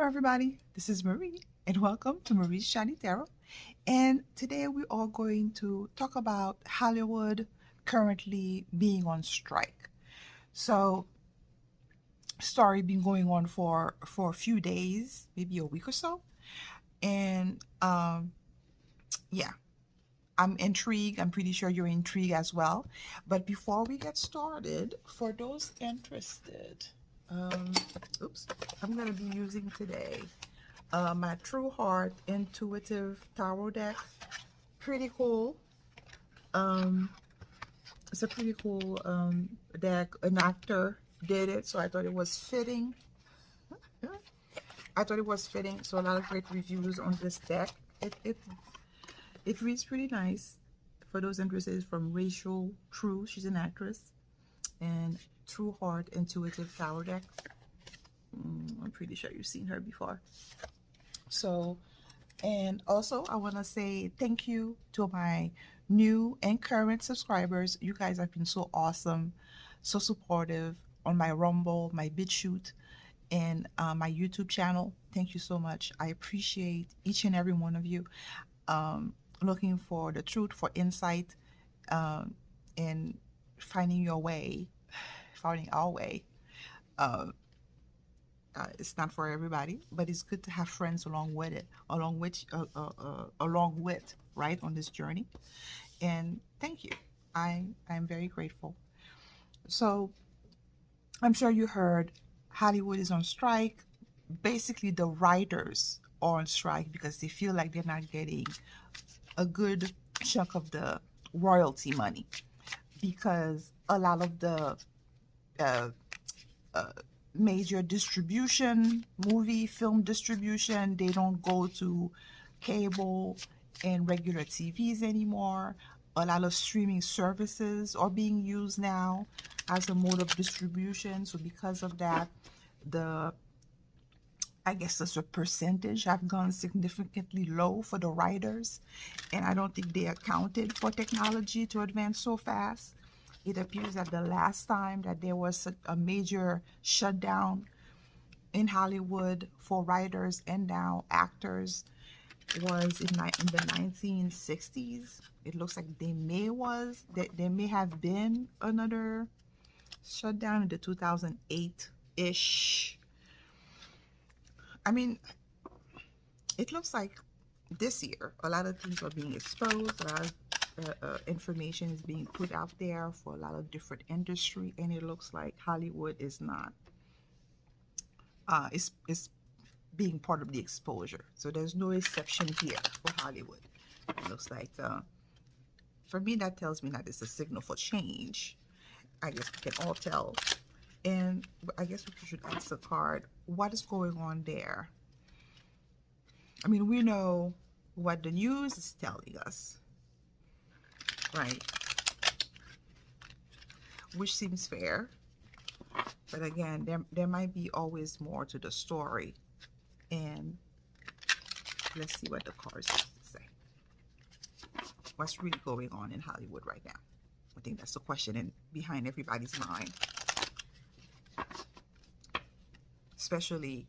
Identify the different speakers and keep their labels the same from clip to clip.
Speaker 1: Hello everybody, this is Marie and welcome to Marie's Chatty Tarot. And today we are going to talk about Hollywood currently being on strike. So story been going on for a few days, maybe a week or so. And yeah, I'm intrigued. I'm pretty sure you're intrigued as well. But before we get started, for those interested, oops, I'm going to be using today my True Heart Intuitive Tarot deck. Pretty cool. It's a pretty cool deck. An actor did it, so I thought it was fitting. So a lot of great reviews on this deck. It reads pretty nice. For those interested, from Rachel True, she's an actress, and True Heart Intuitive Tarot deck. I'm pretty sure you've seen her before. So, and also I want to say thank you to my new and current subscribers. You guys have been so awesome, so supportive on my Rumble, my BitChute, and my YouTube channel. Thank you so much. I appreciate each and every one of you. Looking for the truth, for insight, in finding your way, finding our way. It's not for everybody, but it's good to have friends along with it, along with, right, on this journey. And thank you. I'm very grateful. So I'm sure you heard Hollywood is on strike. Basically, the writers are on strike because they feel like they're not getting a good chunk of the royalty money, because a lot of the major distribution, film distribution, they don't go to cable and regular TVs anymore. A lot of streaming services are being used now as a mode of distribution. So because of that, I guess the percentage have gone significantly low for the writers, and I don't think they accounted for technology to advance so fast. It appears that the last time that there was a major shutdown in Hollywood for writers and now actors was in the 1960s. It looks like there may have been another shutdown in the 2008-ish. I mean, it looks like this year a lot of things are being exposed. A lot of information is being put out there for a lot of different industry, and it looks like Hollywood is not is being part of the exposure. So there's no exception here for Hollywood. It looks like for me, that tells me that it's a signal for change. I guess we can all tell. And I guess we should ask the card, what is going on there? I mean, we know what the news is telling us, right? Which seems fair. But again, there might be always more to the story. And let's see what the cards have to say. What's really going on in Hollywood right now? I think that's the question behind everybody's mind. Especially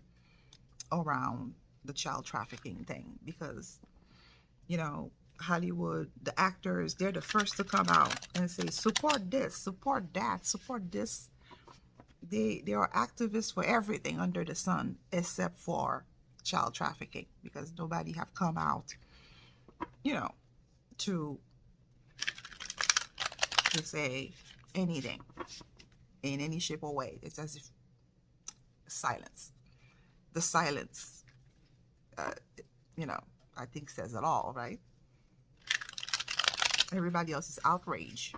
Speaker 1: around the child trafficking thing, because, you know, Hollywood, the actors, they're the first to come out and say, support this, support that, support this. They are activists for everything under the sun except for child trafficking, because nobody have come out, you know, to say anything in any shape or way. It's as if silence. The silence, you know, I think says it all, right? Everybody else is outraged,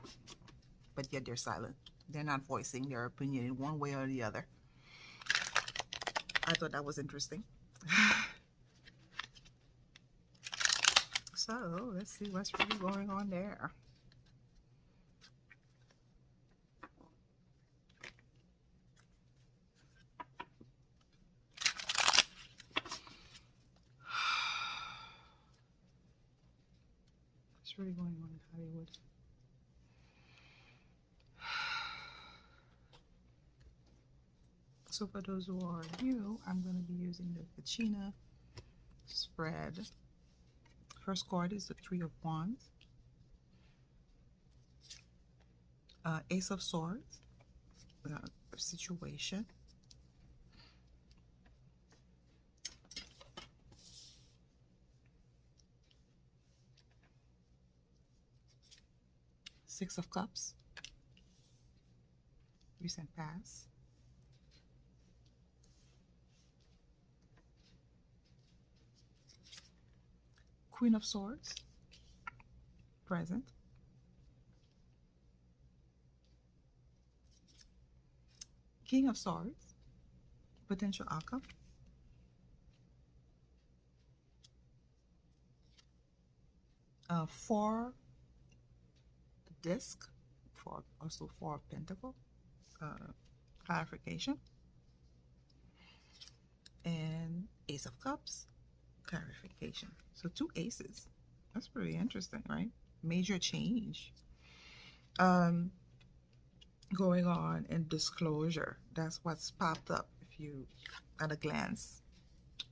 Speaker 1: but yet they're silent. They're not voicing their opinion in one way or the other. I thought that was interesting. So let's see what's really going on there. What's really going on in Hollywood? So for those who are new, I'm going to be using the Kachina spread. First card is the Three of Wands, Ace of Swords, situation, Six of Cups, recent past, Queen of Swords, present, King of Swords, potential outcome, Four disc, also Four of Pentacle, clarification, and Ace of Cups, clarification. So two aces. That's pretty interesting, right? Major change going on in disclosure. That's what's popped up if you at a glance,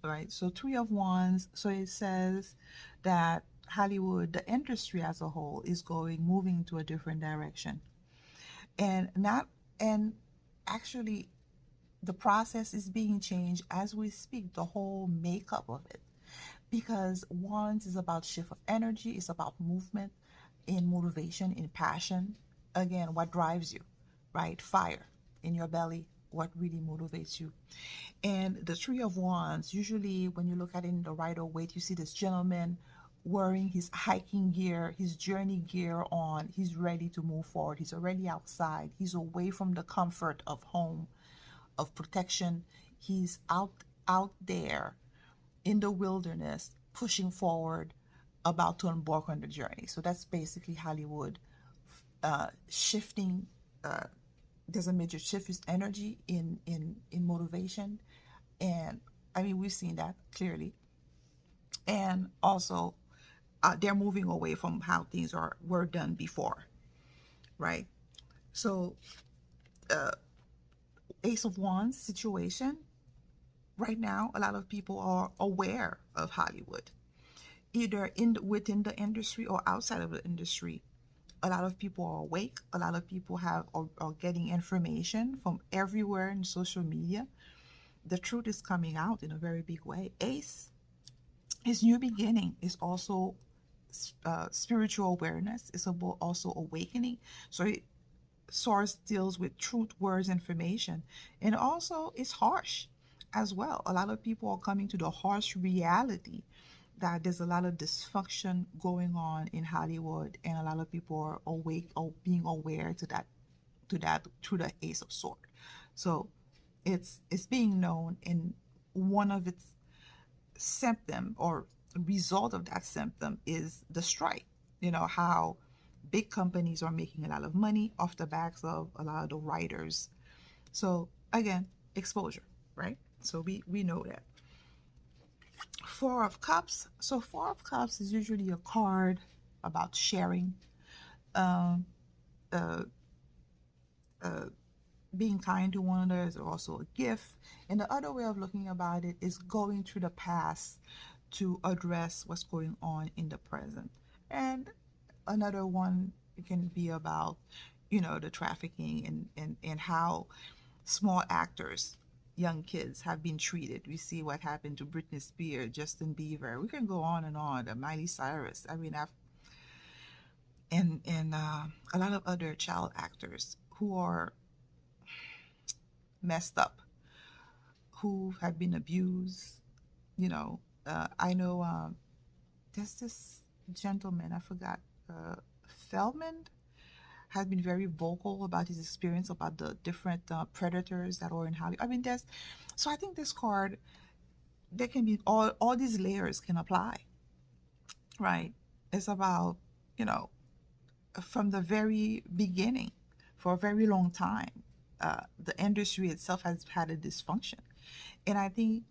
Speaker 1: right? So Three of Wands. So it says that Hollywood, the industry as a whole, is moving to a different direction, and not and actually the process is being changed as we speak. The whole makeup of it, because Wands is about shift of energy. It's about movement, in motivation, in passion. Again, what drives you, right? Fire in your belly. What really motivates you? And the Three of Wands, usually when you look at it in the Rider Waite, you see this gentleman wearing his hiking gear, his journey gear on. He's ready to move forward. He's already outside. He's away from the comfort of home, of protection. He's out there in the wilderness, pushing forward, about to embark on the journey. So that's basically Hollywood shifting. There's a major shift in energy, in motivation, and I mean we've seen that clearly. And also, they're moving away from how things were done before, right? So, Ace of Wands situation. Right now, a lot of people are aware of Hollywood, either within the industry or outside of the industry. A lot of people are awake. A lot of people are getting information from everywhere in social media. The truth is coming out in a very big way. Ace is new beginning. Is also spiritual awareness. It's about also awakening. So Source deals with truth, words, information, and also it's harsh as well. A lot of people are coming to the harsh reality that there's a lot of dysfunction going on in Hollywood, and a lot of people are awake or being aware to that through the Ace of Swords. So it's being known, in one of its symptom or result of that symptom is the strike. You know how big companies are making a lot of money off the backs of a lot of the writers. So again, exposure, right? So we know that. Four of Cups. So Four of Cups is usually a card about sharing, um, uh, uh, being kind to one another is also a gift. And the other way of looking about it is going through the past to address what's going on in the present. And another one, it can be about, the trafficking and how small actors, young kids, have been treated. We see what happened to Britney Spears, Justin Bieber. We can go on and on. Miley Cyrus. I mean, and a lot of other child actors who are messed up, who have been abused. I know there's this gentleman, I forgot, Feldman, has been very vocal about his experience, about the different predators that are in Hollywood. I mean, so I think this card, there can be all these layers can apply, right? It's about, from the very beginning, for a very long time, the industry itself has had a dysfunction. And I think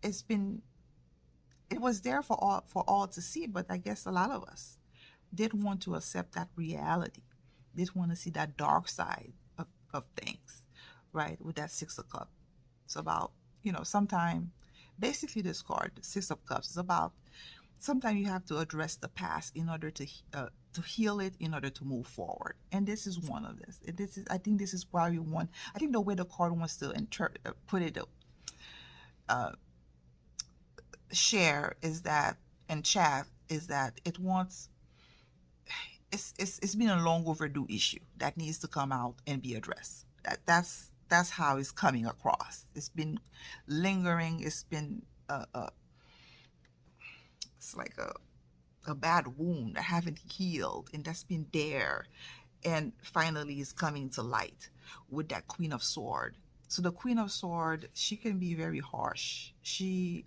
Speaker 1: it was there for all to see, but I guess a lot of us didn't want to accept that reality, didn't want to see that dark side of things, right? With that Six of Cups. It's about, you know, sometime, basically this card, the Six of Cups, is about sometimes you have to address the past in order to heal it, in order to move forward. And this is one of this. This is, I think this is why you want, I think the way the card wants to put it, uh, share is that, and chat is that it wants, it's been a long overdue issue that needs to come out and be addressed. That's how it's coming across. It's been lingering. It's been it's like a bad wound that haven't healed, and that's been there, and finally is coming to light with that Queen of Sword. So the Queen of Sword, she can be very harsh. She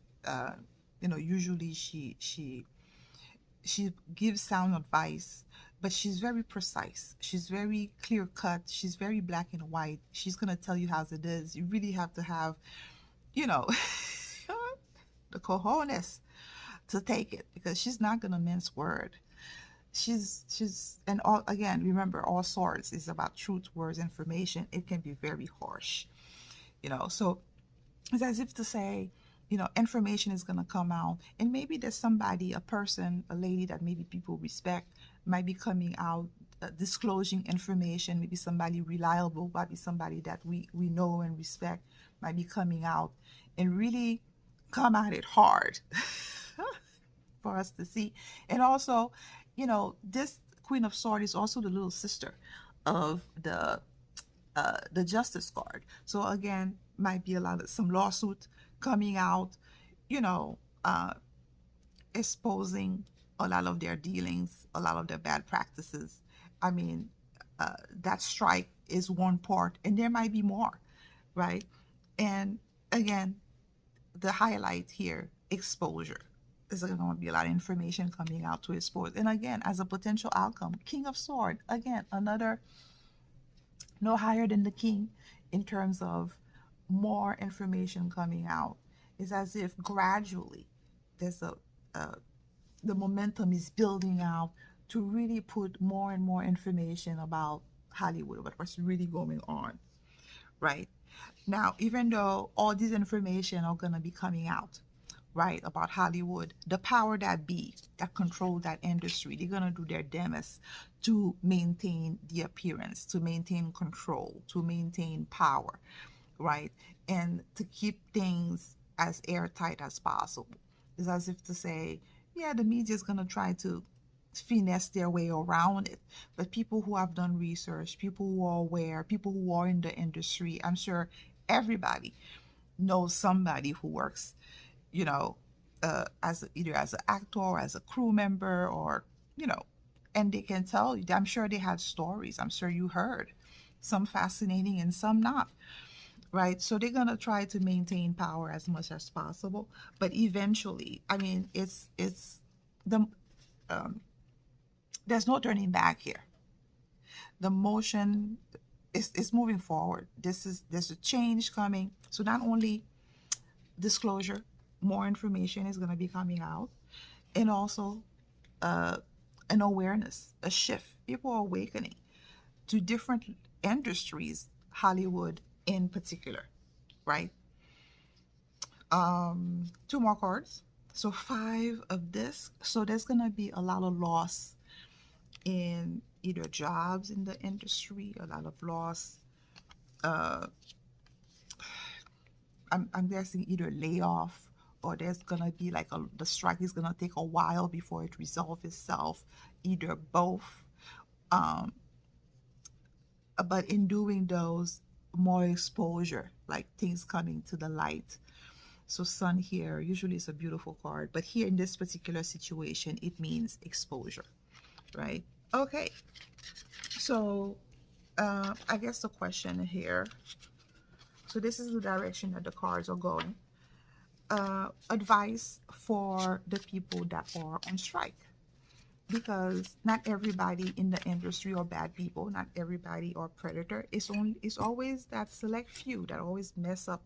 Speaker 1: you know, usually she gives sound advice, but she's very precise. She's very clear cut. She's very black and white. She's gonna tell you how it is. You really have to have, you know, the cojones to take it, because she's not gonna mince word. She's and all, again, remember, all swords is about truth, words, information. It can be very harsh, you know. So it's as if to say, you know, information is going to come out, and maybe there's somebody, a person, a lady that maybe people respect, might be coming out, disclosing information. Maybe somebody reliable, might be somebody that we know and respect, might be coming out and really come at it hard for us to see. And also, you know, this Queen of Swords is also the little sister of the Justice card. So again, might be a lot of some lawsuit coming out, you know, exposing a lot of their dealings, a lot of their bad practices. I mean, that strike is one part, and there might be more, right? And again, the highlight here, exposure. There's going to be a lot of information coming out to expose. And again, as a potential outcome, King of Sword, again, another no higher than the king in terms of more information coming out. It's as if gradually there's the momentum is building out to really put more and more information about Hollywood, what's really going on, right? Now, even though all this information are going to be coming out, right, about Hollywood, the power that be that control that industry, they're going to do their damnedest to maintain the appearance, to maintain control, to maintain power, right, and to keep things as airtight as possible. It's as if to say, yeah, the media is going to try to finesse their way around it, but people who have done research, people who are aware, people who are in the industry, I'm sure everybody knows somebody who works, you know, as either as an actor or as a crew member, or, you know, and they can tell you, I'm sure they had stories, I'm sure you heard some fascinating and some not, right? So they're going to try to maintain power as much as possible, but eventually, I mean, it's the there's no turning back here. The motion is moving forward. There's a change coming. So not only disclosure, more information is going to be coming out, and also an awareness, a shift. People are awakening to different industries, Hollywood in particular, right? Two more cards. So 5 of this. So there's going to be a lot of loss in either jobs in the industry, a lot of loss. I'm guessing either layoff, or there's gonna be like the strike is gonna take a while before it resolves itself, either both. But in doing those, more exposure, like things coming to the light. So sun here, usually it's a beautiful card, but here in this particular situation, it means exposure, right? Okay, so I guess the question here, so this is the direction that the cards are going. Advice for the people that are on strike, because not everybody in the industry are bad people, not everybody are predator. It's always that select few that always mess up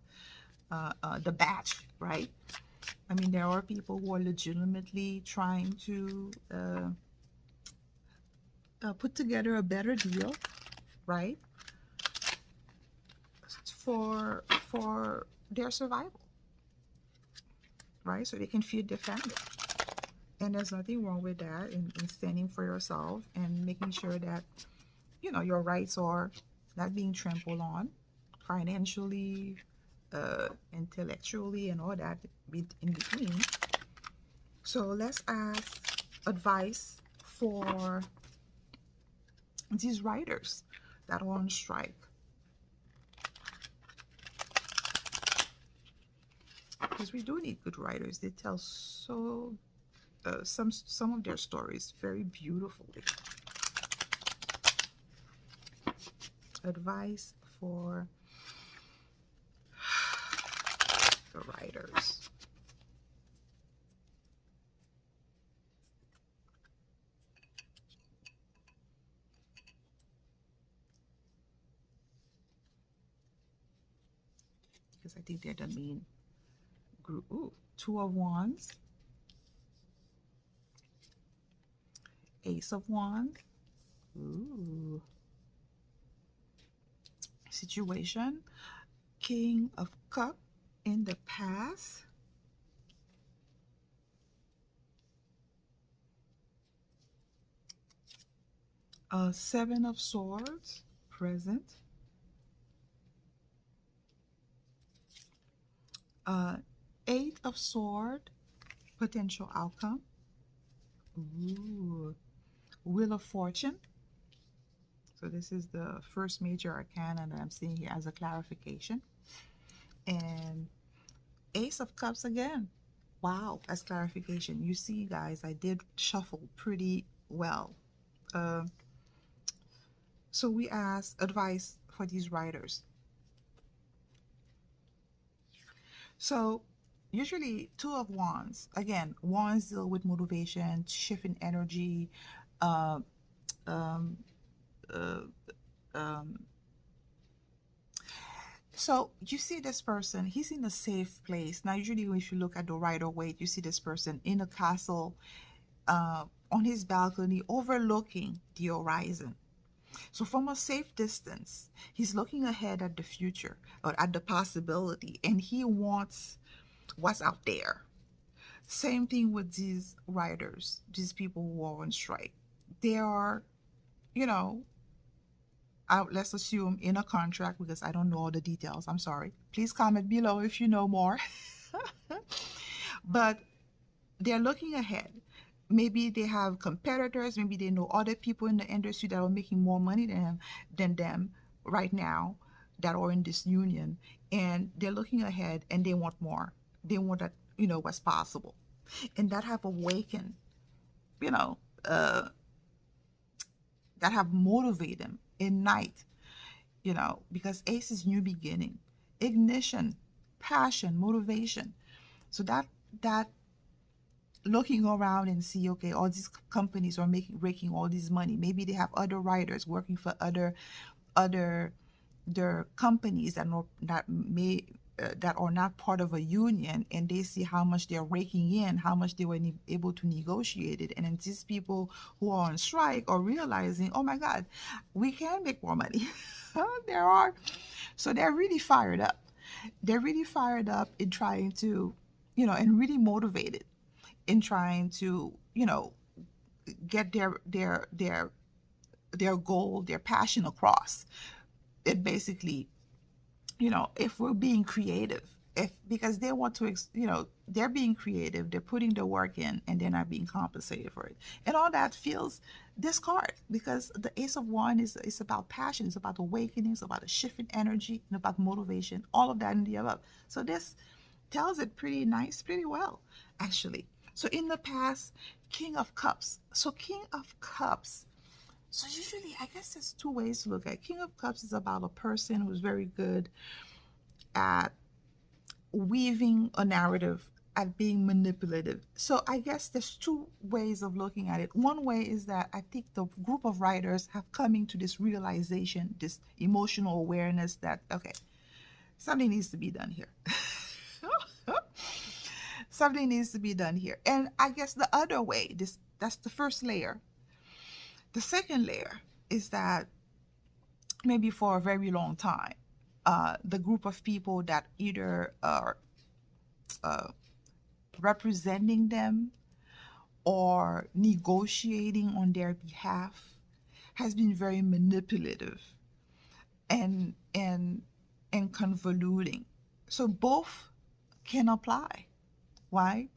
Speaker 1: the batch, right? I mean, there are people who are legitimately trying to put together a better deal, right? For their survival, right? So they can feel defended. And there's nothing wrong with that in standing for yourself and making sure that, you know, your rights are not being trampled on financially, intellectually, and all that in between. So let's ask advice for these writers that are on strike. Because we do need good writers. They tell so some of their stories very beautifully. Advice for the writers. Because I think they're the main group. Ooh, Two of Wands, Ace of Wands. Ooh. Situation, King of Cups in the past. Seven of Swords, present. Eight of Swords, potential outcome. Ooh. Wheel of Fortune. So this is the first major arcana that I'm seeing here as a clarification. And Ace of Cups again. Wow, as clarification. You see, guys, I did shuffle pretty well. So we asked advice for these writers. So usually Two of Wands. Again, Wands deal with motivation, shifting energy, uh, um, uh, so you see this person, he's in a safe place. Now, usually if you look at the Rider-Waite, you see this person in a castle, on his balcony, overlooking the horizon. So from a safe distance, he's looking ahead at the future or at the possibility, and he wants what's out there. Same thing with these writers, these people who are on strike. They are, you know, let's assume in a contract, because I don't know all the details. I'm sorry. Please comment below if you know more. But they're looking ahead. Maybe they have competitors. Maybe they know other people in the industry that are making more money than them right now, that are in this union. And they're looking ahead and they want more. They want that, you know, what's possible. And that have awakened, you know, that have motivated them, ignite, you know, because Ace is new beginning, ignition, passion, motivation. So that looking around and see, okay, all these companies are raking all this money. Maybe they have other writers working for other their companies that are not part of a union, and they see how much they're raking in, how much they were able to negotiate it. And then these people who are on strike are realizing, oh my God, we can make more money. So they're really fired up. They're really fired up in trying to, you know, and really motivated in trying to, you know, get their goal, their passion across. It basically, you know, if we're being creative, because they want to, you know, they're being creative, they're putting the work in, and they're not being compensated for it, and all that feels discard, because the Ace of Wands is about passion, it's about awakening, it's about a shift in energy, and about motivation, all of that in the above. So this tells it pretty nice, pretty well, actually. So in the past, King of Cups. So King of Cups. So usually, I guess there's two ways to look at it. King of Cups is about a person who's very good at weaving a narrative, at being manipulative. So I guess there's two ways of looking at it. One way is that I think the group of writers have coming to this realization, this emotional awareness that, okay, something needs to be done here. Something needs to be done here. And I guess the other way, that's the first layer. The second layer is that maybe for a very long time, the group of people that either are representing them or negotiating on their behalf has been very manipulative and convoluting. So both can apply. Why?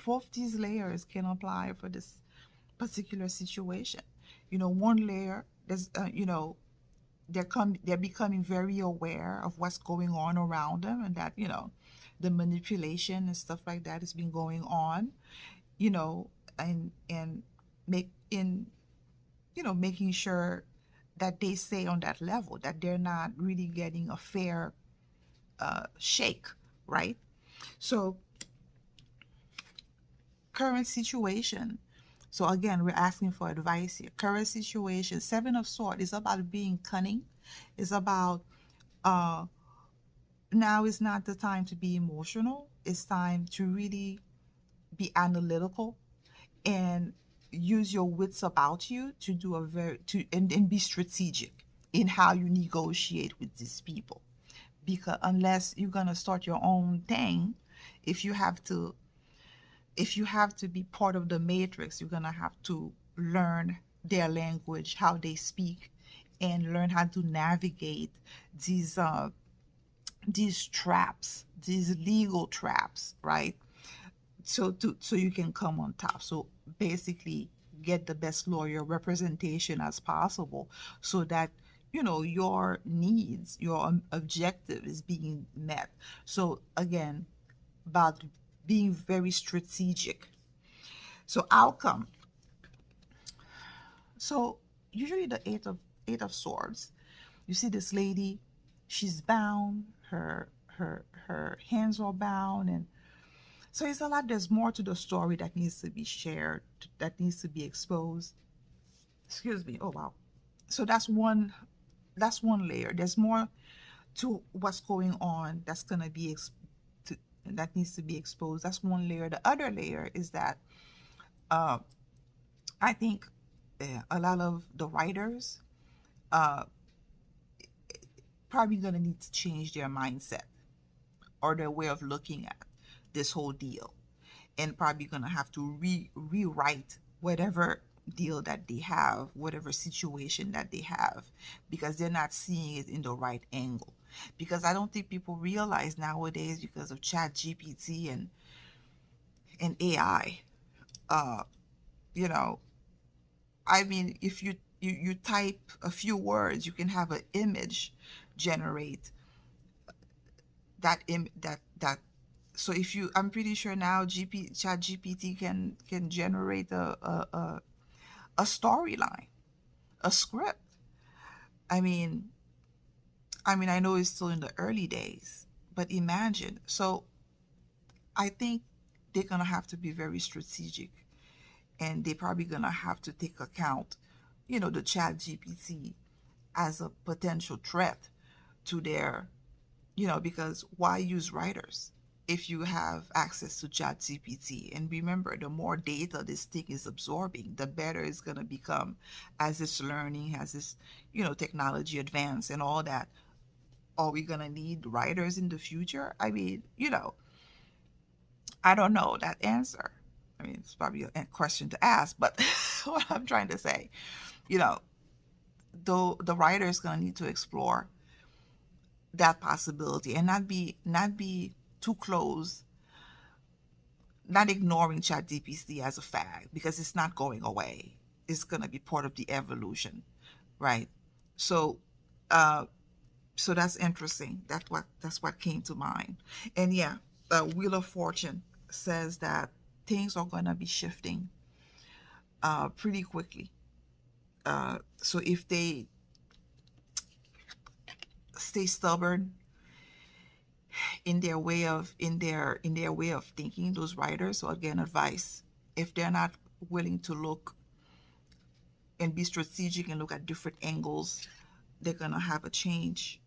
Speaker 1: Both these layers can apply for this particular situation. One layer, there's they're becoming very aware of what's going on around them, and that the manipulation and stuff like that has been going on, and make in making sure that they stay on that level, that they're not really getting a fair shake, right? So current situation. So again, we're asking for advice here. Current situation, Seven of Swords is about being cunning. It's about now is not the time to be emotional. It's time to really be analytical and use your wits about you to do and be strategic in how you negotiate with these people. Because unless you're gonna start your own thing, if you have to be part of the matrix, you're gonna have to learn their language, how they speak, and learn how to navigate these traps, these legal traps, right? So you can come on top. So basically get the best lawyer representation as possible, so that your needs, your objective is being met. So again, about being very strategic. So outcome. So usually the eight of swords, you see this lady, she's bound, her hands are bound, and so it's a lot. There's more to the story that needs to be shared, that needs to be exposed. Excuse me. Oh wow. So that's one layer. There's more to what's going on that's gonna be that needs to be exposed. That's one layer. The other layer is that I think a lot of the writers probably gonna need to change their mindset or their way of looking at this whole deal, and probably gonna have to rewrite whatever deal that they have, whatever situation that they have, because they're not seeing it in the right angle. Because I don't think people realize nowadays, because of Chat GPT and AI, you know, I mean, if you type a few words, you can have an image generate that. So if you, I'm pretty sure now Chat GPT can generate a storyline, a script. I mean, I know it's still in the early days, but imagine. So I think they're gonna have to be very strategic, and they're probably gonna have to take account, the Chat GPT as a potential threat to their, because why use writers if you have access to Chat GPT? And remember, the more data this thing is absorbing, the better it's gonna become as it's learning, as this, technology advance and all that. Are we gonna need writers in the future? I mean, I don't know that answer. I mean, it's probably a question to ask, but what I'm trying to say, though the writer is going to need to explore that possibility and not be too close, not ignoring ChatGPT as a fact, because it's not going away. It's going to be part of the evolution, right? So, so that's interesting. That's what came to mind. And yeah, Wheel of Fortune says that things are going to be shifting pretty quickly. So if they stay stubborn in their way of thinking, those writers. So again, advice: if they're not willing to look and be strategic and look at different angles, they're gonna have a change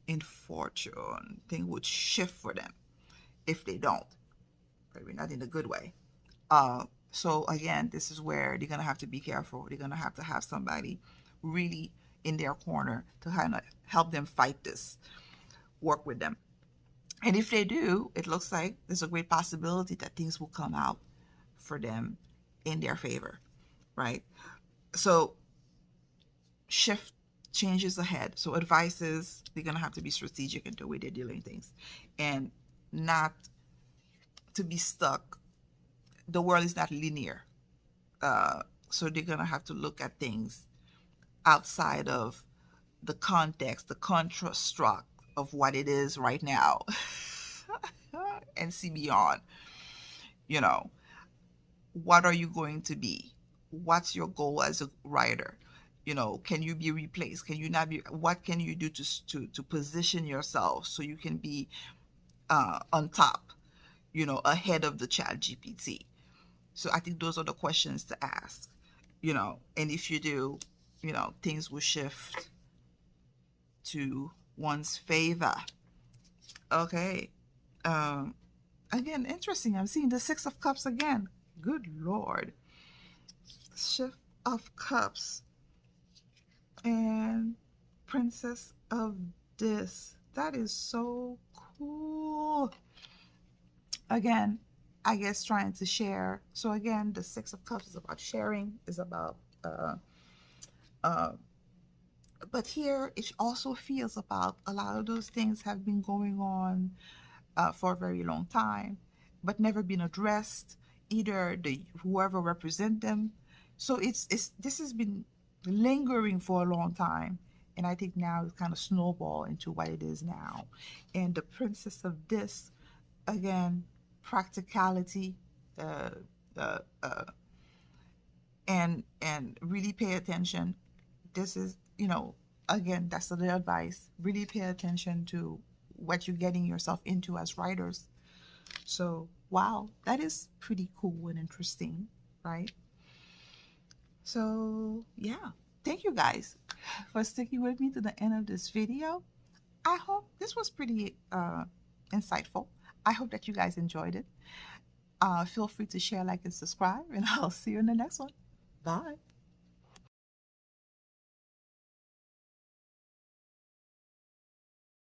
Speaker 1: in fortune. Thing would shift for them if they don't. Probably not in a good way. So again, this is where they're gonna have to be careful. They're gonna have somebody really in their corner to kind of help them fight this. work with them. And if they do, it looks like there's a great possibility that things will come out for them in their favor, right? So shift changes ahead. So advice is they're going to have to be strategic in the way they're dealing things and not to be stuck. The world is not linear. So they're going to have to look at things outside of the context, the construct of what it is right now and see beyond. You know, what are you going to be? What's your goal as a writer? You know, can you be replaced? Can you not be? What can you do to position yourself so you can be on top, you know, ahead of the Chat GPT? So I think those are the questions to ask, you know, and if you do, you know, things will shift to one's favor. Okay. Again, interesting. I'm seeing the Six of Cups again. Good Lord. Shift of Cups and Princess of Dis. That is so cool. Again, I guess trying to share. So again, the Six of Cups is about sharing, is about but here it also feels about a lot of those things have been going on for a very long time, but never been addressed, either the whoever represent them. So it's this has been lingering for a long time, and I think now it's kind of snowball into what it is now. And the Princess of Dis, again, practicality, uh, and really pay attention. This is, you know, again, that's the advice. Really pay attention to what you're getting yourself into as writers. So, wow, that is pretty cool and interesting, right? So, yeah, thank you guys for sticking with me to the end of this video. I hope this was pretty insightful. I hope that you guys enjoyed it. Feel free to share, like, and subscribe, and I'll see you in the next one. Bye.